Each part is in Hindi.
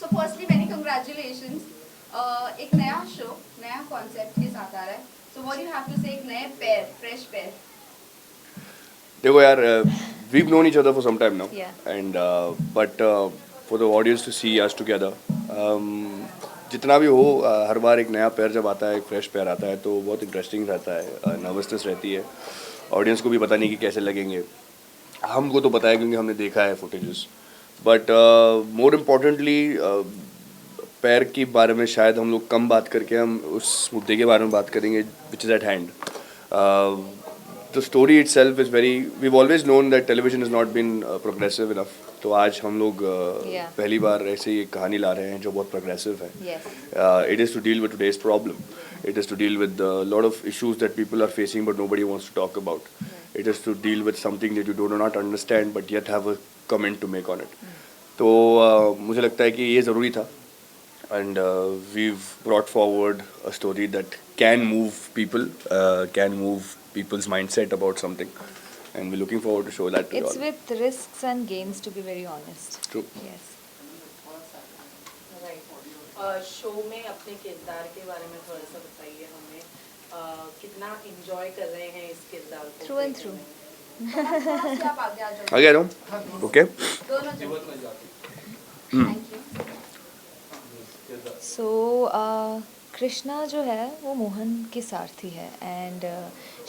So firstly, many congratulations. एक नया शो, नया कॉन्सेप्ट के साथ आ रहा है. So what do you have to say? एक नए पेयर, fresh पेयर. देखो यार, we've known each other for some time now, Yeah. and but for the audience to see us together, जितना भी हो, हर बार एक नया पेयर जब आता है, एक फ्रेश पेयर आता है, तो बहुत इंटरेस्टिंग रहता है, नर्वसनेस रहती है, ऑडियंस को भी पता नहीं कि कैसे लगेंगे. हमको तो पता है क्योंकि हमने देखा है फुटेजेस, बट मोर इम्पोर्टेंटली पैर के बारे में शायद हम लोग कम बात करके हम उस मुद्दे के बारे में बात करेंगे which is eight hand. The story itself is very, we've always known that television has not been progressive enough. तो आज हम लोग Yeah. पहली बार ऐसे ही एक कहानी ला रहे हैं जो बहुत progressive है. Yes. It is to deal with today's problem. It is to deal with a lot of issues that people are facing but nobody wants to talk about. It is to deal with something that you do not understand but yet have a comment to make on it. तो मुझे लगता है कि ये ज़रूरी था. And we've brought forward a story that can move people, can move people's mindset about something, and we're looking forward to show that to you It's all. with risks and gains, to be very honest. True. Yes. Show में अपने किरदार के बारे में थोड़ा सा बताइए हमें. कितना एंजॉय कर रहे हैं इस किरदार को Through and through. थोड़ा सा आप आगे आ जाओ. आ गया ना? Okay. दोनों जन. Thank you. So कृष्णा जो है वो मोहन की सारथी है and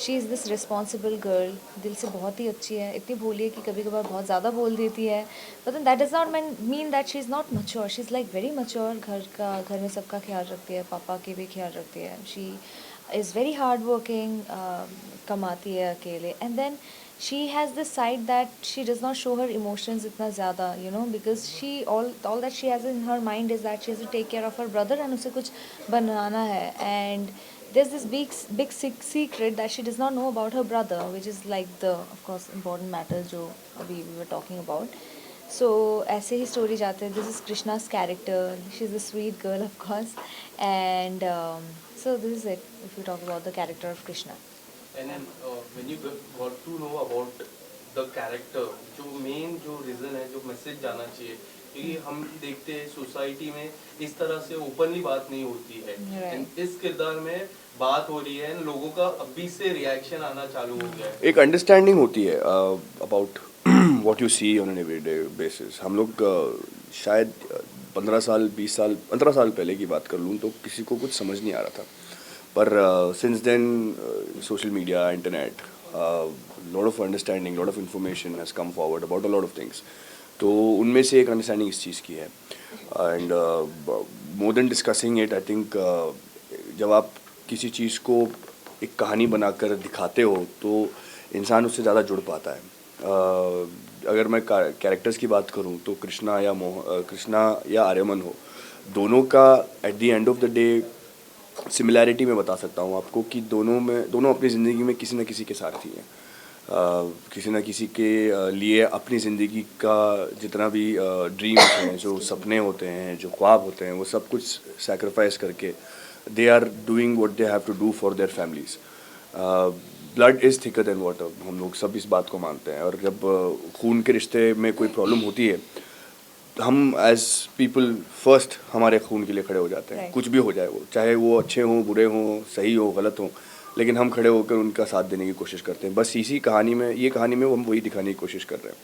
she is this responsible girl. दिल से बहुत ही अच्छी है, इतनी भोली है कि कभी कभार बहुत ज़्यादा बोल देती है. But then that does not mean that she is not mature. She is like very mature. घर में सबका ख्याल रखती है, पापा के भी ख्याल रखती है. She is very hard working, कमाती है अकेले. And then she has this side that she does not show her emotions itna zyada, you know, because she all that she has in her mind is that she has to take care of her brother and उसे कुछ बनाना है. And there's this big secret that she does not know about her brother, which is like the of course important matters जो अभी we were talking about. So ऐसे ही स्टोरी जाते हैं. This is Krishna's character. She's a sweet girl of course, and so this is it if we talk about the character of Krishna. And then when you got to know about the character, जो मेन जो रीजन है, जो मैसेज जाना चाहिए, क्योंकि हम देखते हैं सोसाइटी में इस तरह से ओपनली बात नहीं होती है. Right. इस किरदार में बात हो रही है, लोगों का अभी से रिएक्शन आना चालू हो गया है. एक अंडरस्टैंडिंग होती है about what you see on an everyday basis. हम लोग शायद 15 साल 20 साल 15 साल पहले की बात कर लूँ तो किसी को कुछ समझ नहीं आ रहा था. पर since then, social media, internet, lot of understanding, lot of information has come forward about a lot of things. तो उनमें से एक अंडरस्टैंडिंग इस चीज़ की है. And more than discussing it, I think जब आप किसी चीज़ को एक कहानी बनाकर दिखाते हो तो इंसान उससे ज़्यादा जुड़ पाता है. अगर मैं कैरेक्टर्स की बात करूँ तो कृष्णा या आर्यमन हो, दोनों का at the end of the day similarity मैं बता सकता हूँ आपको कि दोनों अपनी ज़िंदगी में किसी न किसी के सारथी हैं. किसी न किसी के लिए अपनी ज़िंदगी का जितना भी ड्रीम्स हैं, जो सपने होते हैं, जो ख्वाब होते हैं, वो सब कुछ सैक्रिफाइस करके they are doing what they have to do for their families. Blood is thicker than water, हम लोग सब इस बात को मानते हैं. और जब खून के रिश्ते में कोई प्रॉब्लम होती है, हम एज पीपल फर्स्ट हमारे खून के लिए खड़े हो जाते हैं. Right. कुछ भी हो जाए, वो चाहे वो अच्छे हों, बुरे हों, सही हो, गलत हो, लेकिन हम खड़े होकर उनका साथ देने की कोशिश करते हैं. बस इसी कहानी में, ये कहानी में हम वही दिखाने की कोशिश कर रहे हैं.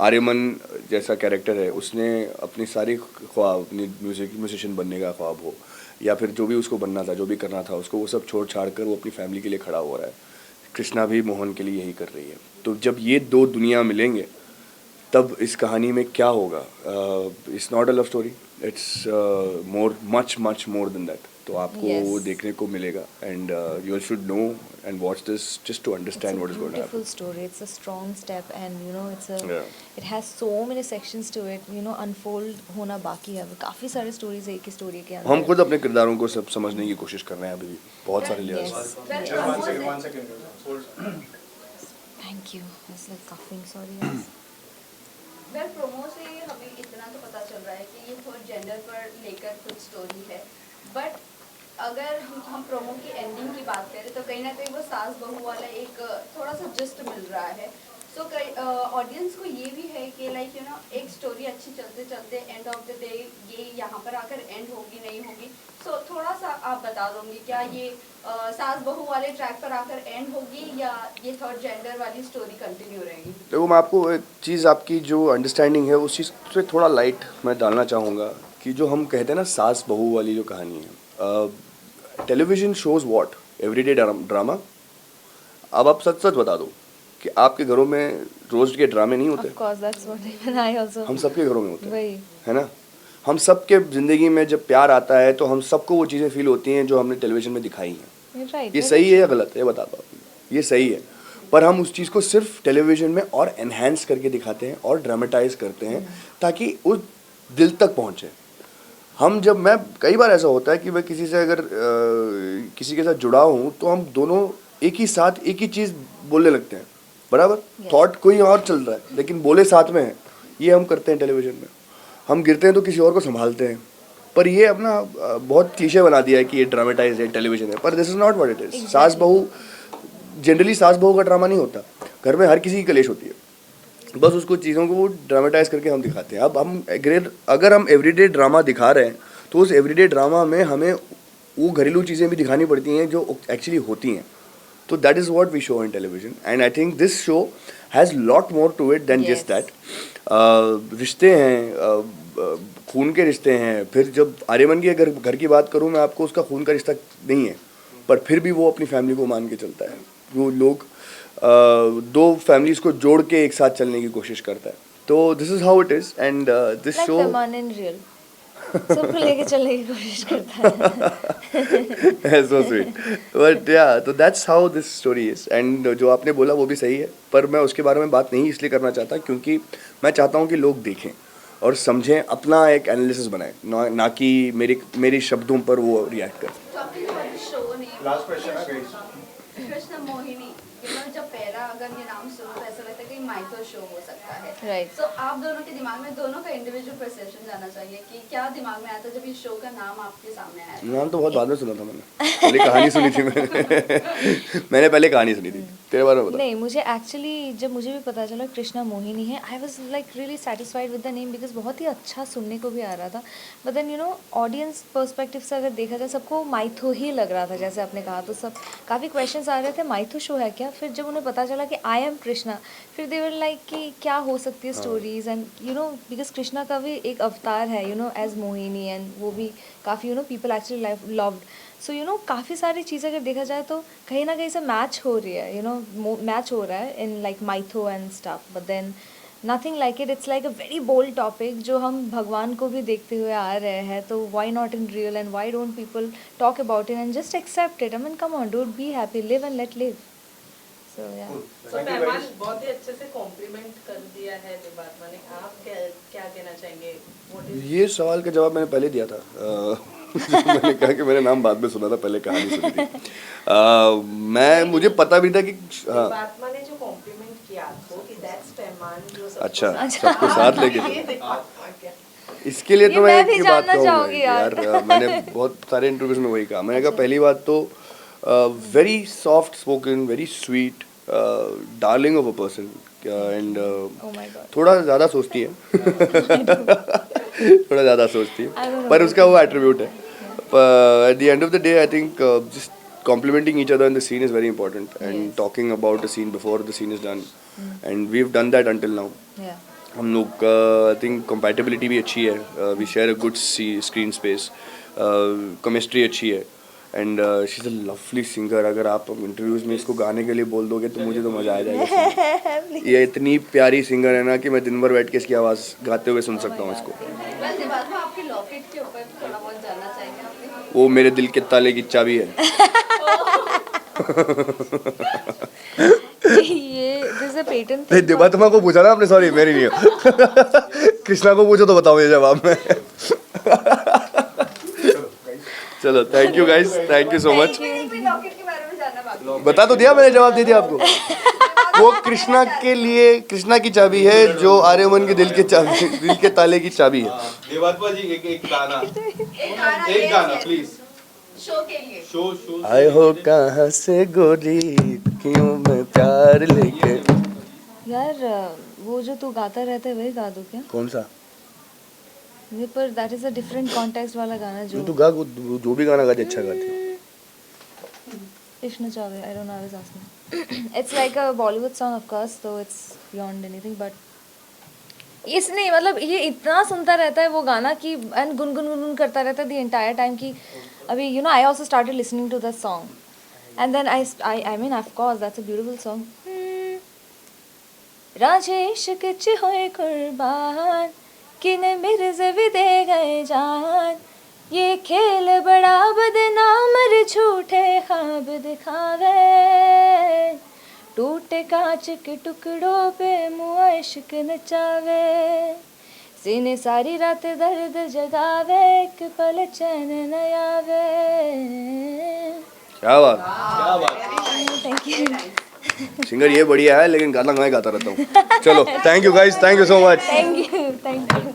आर्यमन जैसा कैरेक्टर है, उसने अपनी सारी ख्वाब, अपनी म्यूजिशियन बनने का ख्वाब हो या फिर जो भी उसको बनना था, जो भी करना था, उसको वो सब छोड़ छाड़ कर वो अपनी फैमिली के लिए खड़ा हो रहा है. कृष्णा भी मोहन के लिए यही कर रही है. तो जब ये दो दुनिया मिलेंगे तब इस कहानी में क्या होगा. It's not a love story, it's much more than that. तो आपको Yes. वो देखने को मिलेगा and you should know and watch this just to understand what is going to beautiful happen. story. It's a strong step, and you know, Yeah. it has so many sections to it. You know, unfold होना बाकी है. काफी सारे stories है एक ही story के अंदर. हम खुद अपने किरदारों को सब समझने की कोशिश कर रहे हैं अभी भी, बहुत सारे layers. Yes. Well, Yes. one second. Thank you. It's like coughing. Sorry. Yes. Well promo से हमें इतना तो पता चल रहा है कि ये थोड़ा जेंडर पर लेकर कुछ स्टोरी है. बट अगर हम प्रोमो की एंडिंग की बात करें तो कहीं ना कहीं वो सास बहू वाला एक थोड़ा सा जस्ट मिल रहा है. सो कई ऑडियंस को ये भी है कि लाइक यू नो एक स्टोरी अच्छी चलते चलते एंड ऑफ द डे ये यहाँ पर आकर एंड होगी नहीं होगी, सो थोड़ा सा आप बता दोगे क्या ये सास बहू वाले ट्रैक पर आकर एंड होगी या ये थर्ड जेंडर वाली स्टोरी कंटिन्यू रहेगी? देखो, मैं आपको एक चीज़, आपकी जो अंडरस्टैंडिंग है उस चीज़ पे थोड़ा लाइट मैं डालना चाहूँगा कि जो हम कहते हैं ना सास बहू वाली जो कहानी है, television shows what everyday drama. अब आप सच सच बता दो कि आपके घरों में रोज के ड्रामे नहीं होते? Of course, that's what even I also. हम सबके घरों में होते हैं, वही। है ना? हम सबके ज़िंदगी में जब प्यार आता है तो हम सबको वो चीज़ें फील होती हैं जो हमने टेलीविज़न में दिखाई हैं। You're right. ये सही है या गलत है, ये बता दो आप। ये सही है, पर हम उस चीज़ को सिर्फ टेलीविज़न में और एनहेंस करके दिखाते हैं और ड्रामेटाइज करते हैं ताकि उस दिल तक पहुँचे। हम जब, मैं कई बार ऐसा होता है कि मैं किसी से अगर किसी के साथ जुड़ा हूँ तो हम दोनों एक ही साथ एक ही चीज़ बोलने लगते हैं, बराबर थॉट कोई और चल रहा है लेकिन बोले साथ में है। ये हम करते हैं टेलीविज़न में। हम गिरते हैं तो किसी और को संभालते हैं, पर ये अपना बहुत क्लीशे बना दिया है कि ये ड्रामेटाइज है, टेलीविज़न है, पर this is not what it is. सास बहू जनरली सास बहू का ड्रामा नहीं होता, घर में हर किसी की कलेश होती है, बस उसको चीज़ों को वो ड्रामेटाइज करके हम दिखाते हैं। अब हम अगर हम एवरीडे ड्रामा दिखा रहे हैं तो उस एवरीडे ड्रामा में हमें वो घरेलू चीज़ें भी दिखानी पड़ती हैं जो एक्चुअली होती हैं। तो that is what we show in television and I think this show has lot more to it than just that. रिश्ते हैं, खून के रिश्ते हैं। फिर जब आर्यमन की अगर घर की बात करूँ मैं आपको, उसका खून का रिश्ता नहीं है, पर फिर भी वो अपनी फैमिली को मान के चलता है। वो लोग दो फैमिलीज को जोड़ के एक साथ चलने की कोशिश करता है। तो this is how it is and this show in real सबको लेके चलने की कोशिश करता है। सो स्वीट, बट या, तो that's how this story is. And जो आपने बोला वो भी सही है, पर मैं उसके बारे में बात नहीं इसलिए करना चाहता क्योंकि मैं चाहता हूँ कि लोग देखें और समझें, अपना एक एनालिसिस बनाएं, ना कि मेरी शब्दों पर वो रिएक्ट करें। Talking about the show name, Last question, guys. Krishna Mohini, you know, जब पहला अगर ये नाम सुनो तो ऐसा लगता है कि माइथो शो हो सकता है। Right. So आप दोनों के दिमाग में, दोनों का इंडिविजुअल परसेप्शन जाना चाहिए कि क्या दिमाग में आया था जब इस शो का नाम आपके सामने आया था? नाम तो बहुत बाद में सुना था मैंने, पहले कहानी सुनी थी मैंने पहले कहानी सुनी थी। तेरे बारे में बता। नहीं, मुझे एक्चुअली जब मुझे भी पता चला कृष्णा मोहिनी है, I was like really satisfied with the name because बहुत ही अच्छा सुनने को भी आ रहा था। But then you know audience perspective से अगर देखा जाए सबको माइथो ही लग रहा था, जैसे आपने कहा, तो सब काफ़ी क्वेश्चंस आ रहे थे माइथो शो है क्या। फिर जब उन्हें पता चला कि आई एम कृष्णा, फिर दे वर लाइक कि क्या हो सकती है stories and you know because Krishna का भी एक अवतार है you know as Mohini and वो भी काफ़ी you know people actually loved. So you know काफ़ी सारी चीज़ें अगर देखा जाए तो कहीं ना कहीं से मैच हो रही है, यू नो मैच हो रहा है in like mytho and stuff. But then nothing like it, it's like a very bold topic जो हम भगवान को भी देखते हुए आ रहे हैं, तो why not in real and why don't people talk about it and just accept it. I mean come on dude, be happy, live and let live. So yeah so मेहमान बहुत ही अच्छे से कॉम्प्लीमेंट कर दिया है देवात्मा ने। आप क्या कहना चाहेंगे? What is- ये सवाल का जवाब मैंने पहले दिया था। मैंने कहा कि मैंने नाम बाद में सुना था, पहले कहानी सुनी थी। मुझे पता भी था कि हाँ, देवात्मा ने जो कॉम्प्लीमेंट किया आपको कि दैट्स मेहमान जो सबको अच्छा, साथ- सबको साथ लेके ये चलो। देवात्मा क्या? इसके लिए ये तो मैं मैं एक भी ही बात जानना कहूँगा चाहूंगी यार, मैंने बहुत सारे इंटरव्यूज में वही कहा। मैंने कहा पहली बात तो very soft spoken, very sweet, darling of a person and oh my god, थोड़ा ज़्यादा सोचती है थोड़ा ज़्यादा सोचती I don't है, know. पर उसका वो एट्रीब्यूट है। At the end of the day I think just complimenting each other in the scene is very important and Yes. talking about the scene before the scene is done and we've done that until now. yeah. हम लोग आई थिंक compatibility भी अच्छी है, we share a good screen space, chemistry अच्छी है and she is a lovely singer. अगर आप इंटरव्यूज़ में इसको गाने के लिए बोल दोगे तो मुझे तो मज़ा आ जाएगा सुनने। ये इतनी प्यारी सिंगर है ना कि मैं दिन भर बैठ के इसकी आवाज़ गाते हुए सुन सकता हूँ इसको। Well, देवात्मा, आपके लॉकेट के ऊपर थोड़ा बहुत जानना चाहेंगे आपके? वो मेरे दिल के ताले की चाबी है। ये दिस अ पेटेंट नहीं, देवात्मा को पूछा ना आपने, सॉरी मेरी नहीं है। कृष्णा को पूछो तो बताओ ये जवाब में। चलो, thank you guys, thank you so much. Locket के बारे में जानना बाकी है। बता तो दिया मैंने, जवाब दे दिया आपको। वो कृष्णा के लिए, कृष्णा की चाबी है जो आर्यमन के दिल के ताले की चाबी है। देवात्मा जी एक गाना, एक एक गाना प्लीज, शो के लिए। शो आए हो कहाँ से गोरी, क्यों मैं प्यार लेके। यार वो जो तू गाता रहता है वही गा दो क्या कौन सा? ये पर that is a different context वाला गाना जो जो तू गा, जो भी गाना गाती अच्छा गाती है। Ishna Chawla, I don't know, I was asking. It's like a Bollywood song, of course, so it's beyond anything, but इसने मतलब ये इतना सुनता रहता है वो गाना कि एंड गुनगुन करता रहता है द एंटायर टाइम कि अभी you know I also started listening to that song and then I mean of course that's a beautiful song राजे इश्क च होए कुर्बान किने मिर्ज़ भी दे गए जान ये खेल बड़ा बदनाम रे झूठे ख्वाब दिखावे टूटे कांच के टुकड़ों पे मुआ इश्क नचावे सीने सारी रात दर्द जगावे एक पल चैन न आवे। क्या बात, क्या बात। थैंक यू सिंगर ये बढ़िया है लेकिन गाना मैं गाता रहता हूँ। चलो, thank you guys, thank you so much. Thank you.